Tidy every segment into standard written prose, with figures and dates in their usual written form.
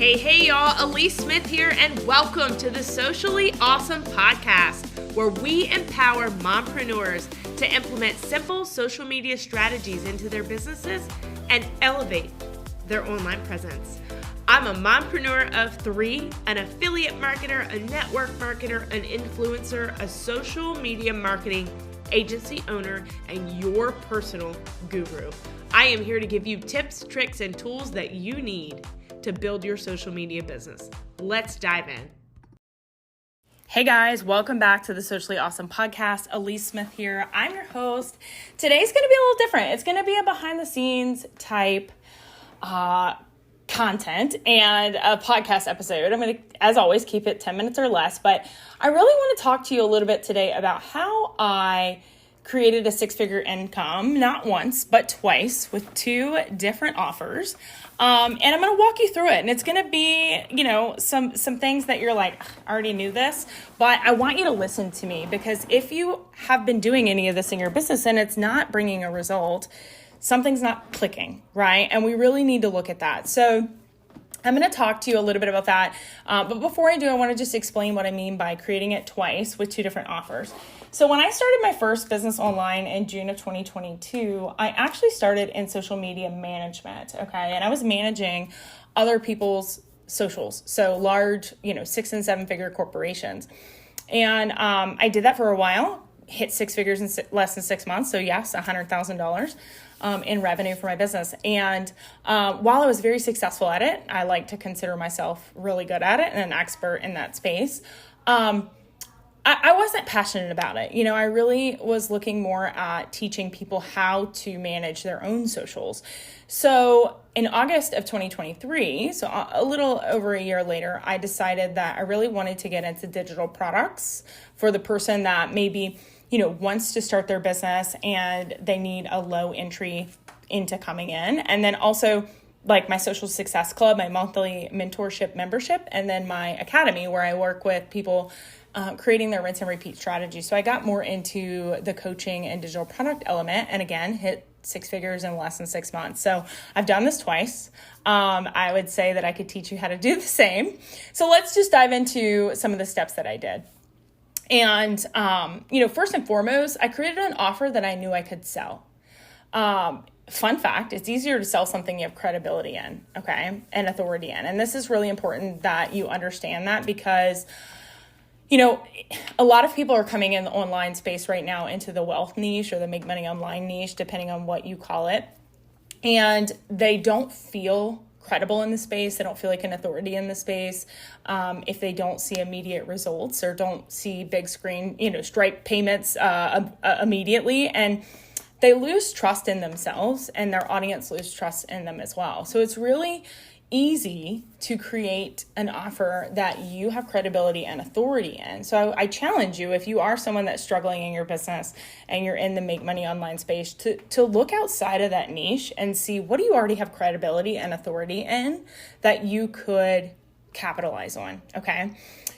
Hey, y'all, Elise Smith here, and welcome to the Socially Awesome Podcast, where we empower mompreneurs to implement simple social media strategies into their businesses and elevate their online presence. I'm a mompreneur of three, an affiliate marketer, a network marketer, an influencer, a social media marketing agency owner, and your personal guru. I am here to give you tips, tricks, and tools that you need to build your social media business. Let's dive in. Hey guys, welcome back to the Socially Awesome Podcast. Elise Smith here. I'm your host. Today's going to be a little different. It's going to be a behind the scenes type content and a podcast episode. I'm going to, as always, keep it 10 minutes or less, but I really want to talk to you a little bit today about how I created a six-figure income, not once, but twice with two different offers. And I'm going to walk you through it. And it's going to be, some things that you're like, I already knew this, but I want you to listen to me, because if you have been doing any of this in your business and it's not bringing a result, something's not clicking, right? And we really need to look at that. So I'm going to talk to you a little bit about that. But before I do, I want to just explain what I mean by creating it twice with two different offers. So when I started my first business online in June of 2022, I actually started in social media management, okay? And I was managing other people's socials, so large, 6 and 7 figure corporations. And I did that for a while, hit six figures in less than 6 months. So yes, $100,000 in revenue for my business. And while I was very successful at it, I like to consider myself really good at it and an expert in that space. I wasn't passionate about it. I really was looking more at teaching people how to manage their own socials. So in August of 2023, so a little over a year later, I decided that I really wanted to get into digital products for the person that maybe, wants to start their business and they need a low entry into coming in. And then also like my Social Success Club, my monthly mentorship membership, and then my academy where I work with people creating their rinse and repeat strategy. So I got more into the coaching and digital product element, and again, hit six figures in less than 6 months. So I've done this twice. I would say that I could teach you how to do the same. So let's just dive into some of the steps that I did. And, first and foremost, I created an offer that I knew I could sell. Fun fact, it's easier to sell something you have credibility in, okay, and authority in. And this is really important that you understand that, because a lot of people are coming in the online space right now into the wealth niche or the make money online niche, depending on what you call it. And they don't feel credible in the space. They don't feel like an authority in the space. If they don't see immediate results or don't see big screen, Stripe payments immediately. And they lose trust in themselves, and their audience lose trust in them as well. So it's really easy to create an offer that you have credibility and authority in. So I challenge you, if you are someone that's struggling in your business and you're in the make money online space, to look outside of that niche and see, what do you already have credibility and authority in that you could capitalize on, okay?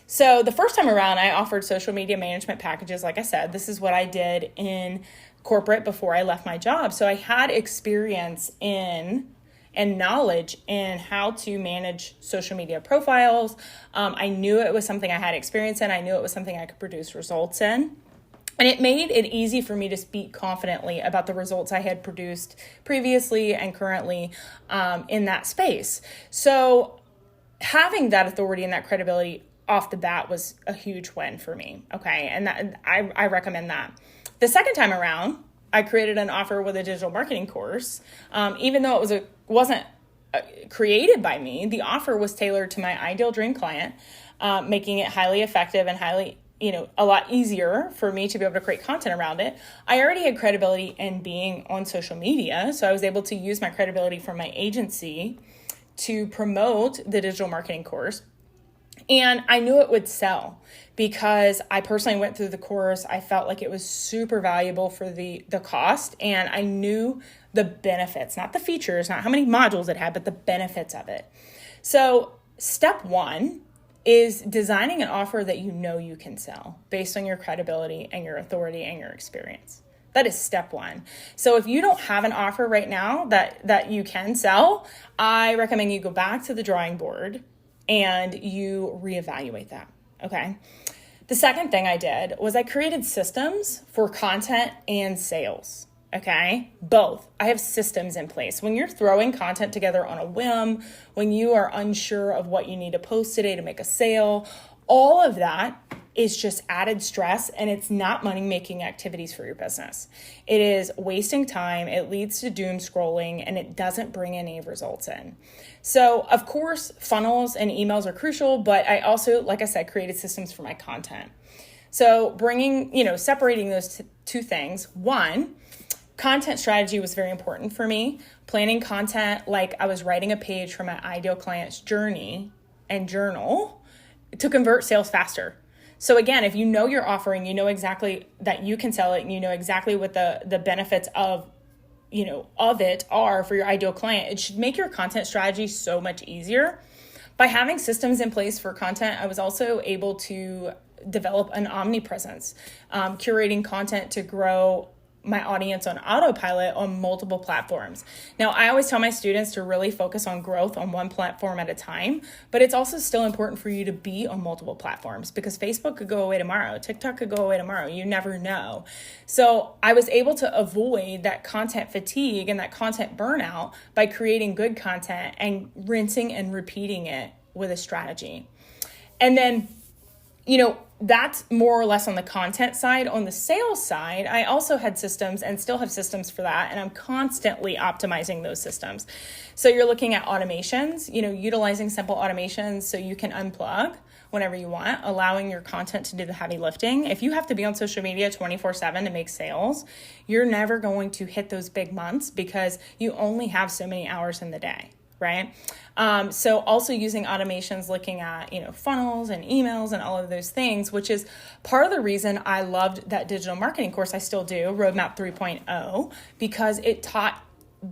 So the first time around, I offered social media management packages. Like I said, this is what I did in corporate before I left my job. So I had experience in and knowledge in how to manage social media profiles. I knew it was something I had experience in. I knew it was something I could produce results in. And it made it easy for me to speak confidently about the results I had produced previously and currently in that space. So having that authority and that credibility off the bat was a huge win for me. Okay. And that, I recommend that. The second time around, I created an offer with a digital marketing course. Even though it wasn't created by me, the offer was tailored to my ideal dream client, making it highly effective and highly, a lot easier for me to be able to create content around it. I already had credibility in being on social media, so I was able to use my credibility from my agency to promote the digital marketing course. And I knew it would sell because I personally went through the course. I felt like it was super valuable for the cost, and I knew the benefits, not the features, not how many modules it had, but the benefits of it. So step one is designing an offer that you can sell based on your credibility and your authority and your experience. That is step one. So if you don't have an offer right now that you can sell, I recommend you go back to the drawing board and you reevaluate that. Okay. The second thing I did was I created systems for content and sales. Okay, both. I have systems in place. When you're throwing content together on a whim, when you are unsure of what you need to post today to make a sale, all of that is just added stress, and it's not money-making activities for your business. It is wasting time, it leads to doom scrolling, and it doesn't bring any results in. So, of course, funnels and emails are crucial, but I also, like I said, created systems for my content. So separating those two things. One, content strategy was very important for me. Planning content like I was writing a page from my ideal client's journey and journal to convert sales faster. So again, if you know your offering, you know exactly that you can sell it, and you know exactly what the benefits of it are for your ideal client, it should make your content strategy so much easier. By having systems in place for content, I was also able to develop an omnipresence, curating content to grow my audience on autopilot on multiple platforms. Now, I always tell my students to really focus on growth on one platform at a time, but it's also still important for you to be on multiple platforms, because Facebook could go away tomorrow. TikTok could go away tomorrow. You never know. So I was able to avoid that content fatigue and that content burnout by creating good content and rinsing and repeating it with a strategy. And then, that's more or less on the content side. On the sales side, I also had systems and still have systems for that, and I'm constantly optimizing those systems. So you're looking at automations, utilizing simple automations so you can unplug whenever you want, allowing your content to do the heavy lifting. If you have to be on social media 24/7 to make sales, you're never going to hit those big months because you only have so many hours in the day. Right? So also using automations, looking at, funnels and emails and all of those things, which is part of the reason I loved that digital marketing course. I still do, Roadmap 3.0, because it taught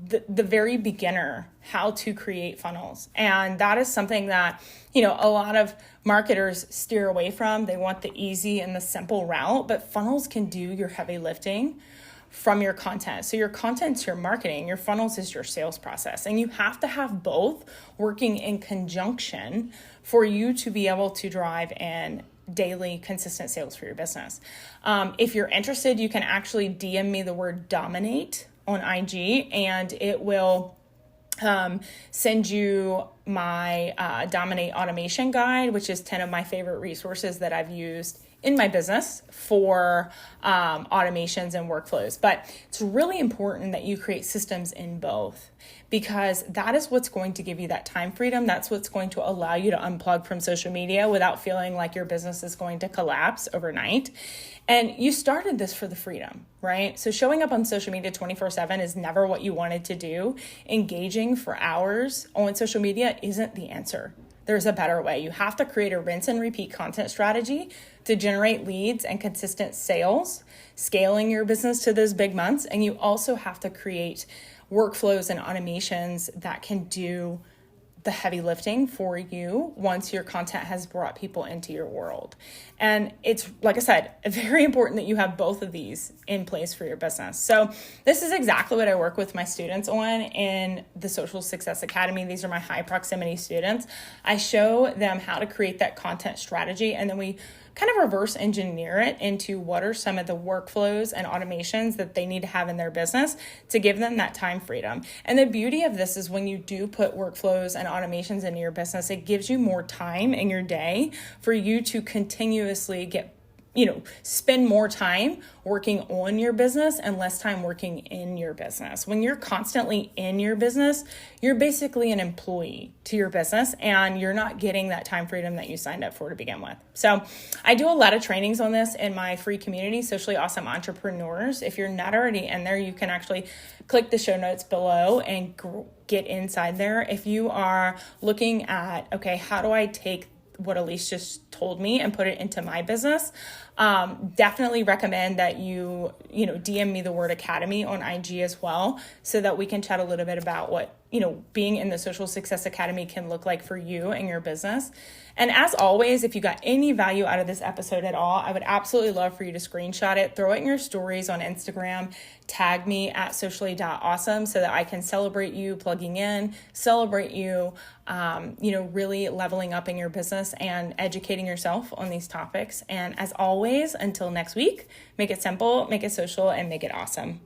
the very beginner how to create funnels. And that is something that, a lot of marketers steer away from. They want the easy and the simple route, but funnels can do your heavy lifting from your content. So your content's your marketing, your funnels is your sales process. And you have to have both working in conjunction for you to be able to drive in daily consistent sales for your business. If you're interested, you can actually DM me the word dominate on IG, and it will send you my Dominate Automation Guide, which is 10 of my favorite resources that I've used in my business for automations and workflows. But it's really important that you create systems in both, because that is what's going to give you that time freedom. That's what's going to allow you to unplug from social media without feeling like your business is going to collapse overnight. And you started this for the freedom, right? So showing up on social media 24/7 is never what you wanted to do. Engaging for hours on social media isn't the answer. There's a better way. You have to create a rinse and repeat content strategy to generate leads and consistent sales, scaling your business to those big months. And you also have to create workflows and automations that can do the heavy lifting for you once your content has brought people into your world. And it's, like I said, very important that you have both of these in place for your business. So this is exactly what I work with my students on in the Social Success Academy. These are my high proximity students. I show them how to create that content strategy, and then we kind of reverse engineer it into what are some of the workflows and automations that they need to have in their business to give them that time freedom. And the beauty of this is when you do put workflows and automations into your business, it gives you more time in your day for you to continuously spend more time working on your business and less time working in your business. When you're constantly in your business, you're basically an employee to your business, and you're not getting that time freedom that you signed up for to begin with. So I do a lot of trainings on this in my free community, Socially Awesome Entrepreneurs. If you're not already in there, you can actually click the show notes below and get inside there. If you are looking at, okay, how do I take what Elise just told me and put it into my business? definitely recommend that you DM me the word academy on IG as well, so that we can chat a little bit about what, being in the Social Success Academy can look like for you and your business. And as always, if you got any value out of this episode at all, I would absolutely love for you to screenshot it, throw it in your stories on Instagram, tag me at socially.awesome so that I can celebrate you plugging in, celebrate you, really leveling up in your business and educating yourself on these topics. And as always, until next week, make it simple, make it social, and make it awesome.